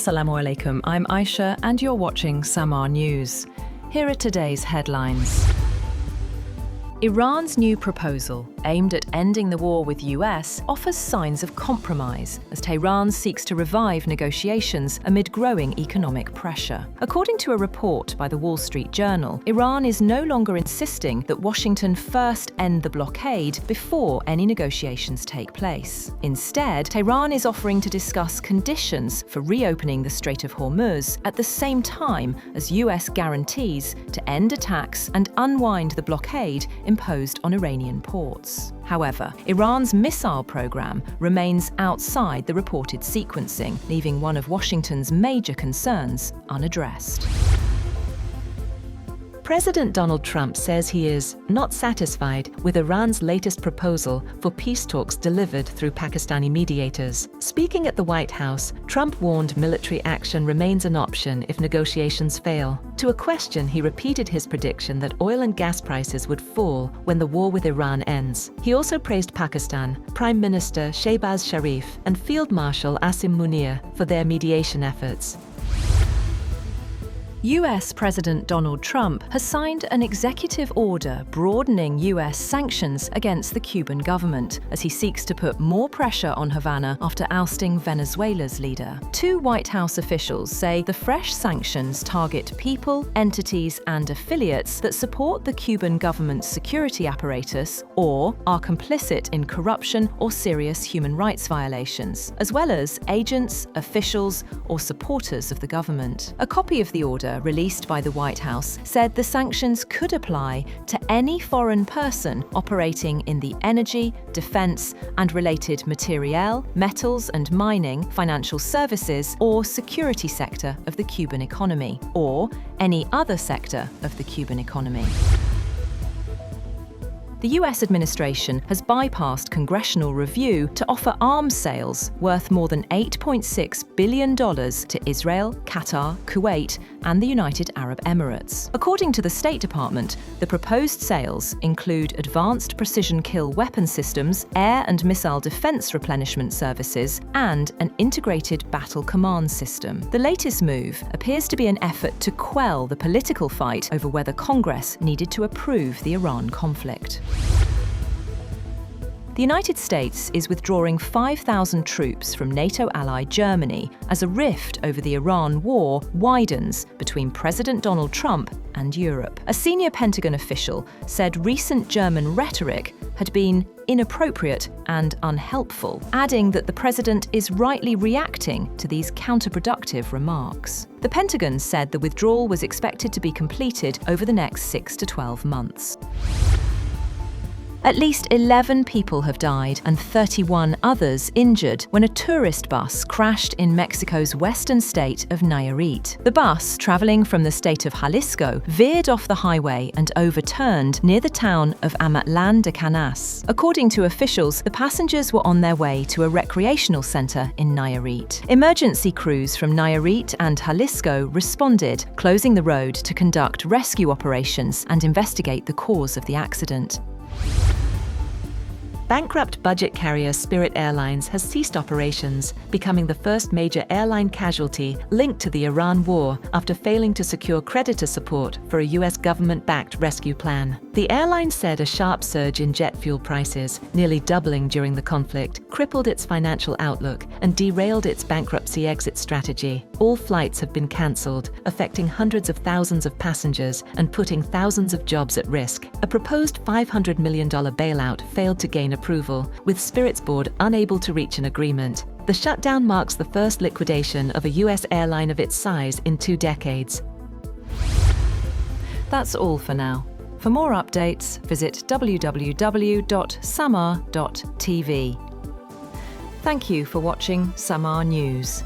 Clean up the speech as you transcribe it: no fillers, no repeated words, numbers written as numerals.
Assalamu alaikum, I'm Aisha and you're watching SAMAA News. Here are today's headlines. Iran's new proposal, aimed at ending the war with US, offers signs of compromise as Tehran seeks to revive negotiations amid growing economic pressure. According to a report by the Wall Street Journal, Iran is no longer insisting that Washington first end the blockade before any negotiations take place. Instead, Tehran is offering to discuss conditions for reopening the Strait of Hormuz at the same time as US guarantees to end attacks and unwind the blockade imposed on Iranian ports. However, Iran's missile program remains outside the reported sequencing, leaving one of Washington's major concerns unaddressed. President Donald Trump says he is not satisfied with Iran's latest proposal for peace talks delivered through Pakistani mediators. Speaking at the White House, Trump warned military action remains an option if negotiations fail. To a question, he repeated his prediction that oil and gas prices would fall when the war with Iran ends. He also praised Pakistan, Prime Minister Shehbaz Sharif, and Field Marshal Asim Munir for their mediation efforts. US President Donald Trump has signed an executive order broadening US sanctions against the Cuban government as he seeks to put more pressure on Havana after ousting Venezuela's leader. Two White House officials say the fresh sanctions target people, entities, and affiliates that support the Cuban government's security apparatus or are complicit in corruption or serious human rights violations, as well as agents, officials, or supporters of the government. A copy of the order released by the White House said the sanctions could apply to any foreign person operating in the energy, defense, and related materiel, metals and mining, financial services, or security sector of the Cuban economy, or any other sector of the Cuban economy. The US administration has bypassed congressional review to offer arms sales worth more than $8.6 billion to Israel, Qatar, Kuwait, and the United Arab Emirates. According to the State Department, the proposed sales include advanced precision kill weapon systems, air and missile defense replenishment services, and an integrated battle command system. The latest move appears to be an effort to quell the political fight over whether Congress needed to approve the Iran conflict. The United States is withdrawing 5,000 troops from NATO ally Germany as a rift over the Iran war widens between President Donald Trump and Europe. A senior Pentagon official said recent German rhetoric had been inappropriate and unhelpful, adding that the president is rightly reacting to these counterproductive remarks. The Pentagon said the withdrawal was expected to be completed over the next 6 to 12 months. At least 11 people have died and 31 others injured when a tourist bus crashed in Mexico's western state of Nayarit. The bus, traveling from the state of Jalisco, veered off the highway and overturned near the town of Amatlán de Canas. According to officials, the passengers were on their way to a recreational center in Nayarit. Emergency crews from Nayarit and Jalisco responded, closing the road to conduct rescue operations and investigate the cause of the accident. Bankrupt budget carrier Spirit Airlines has ceased operations, becoming the first major airline casualty linked to the Iran war after failing to secure creditor support for a US government-backed rescue plan. The airline said a sharp surge in jet fuel prices, nearly doubling during the conflict, crippled its financial outlook and derailed its bankruptcy exit strategy. All flights have been cancelled, affecting hundreds of thousands of passengers and putting thousands of jobs at risk. A proposed $500 million bailout failed to gain approval, with Spirit's board unable to reach an agreement. The shutdown marks the first liquidation of a US airline of its size in 2 decades. That's all for now. For more updates, visit www.samaa.tv. Thank you for watching SAMAA News.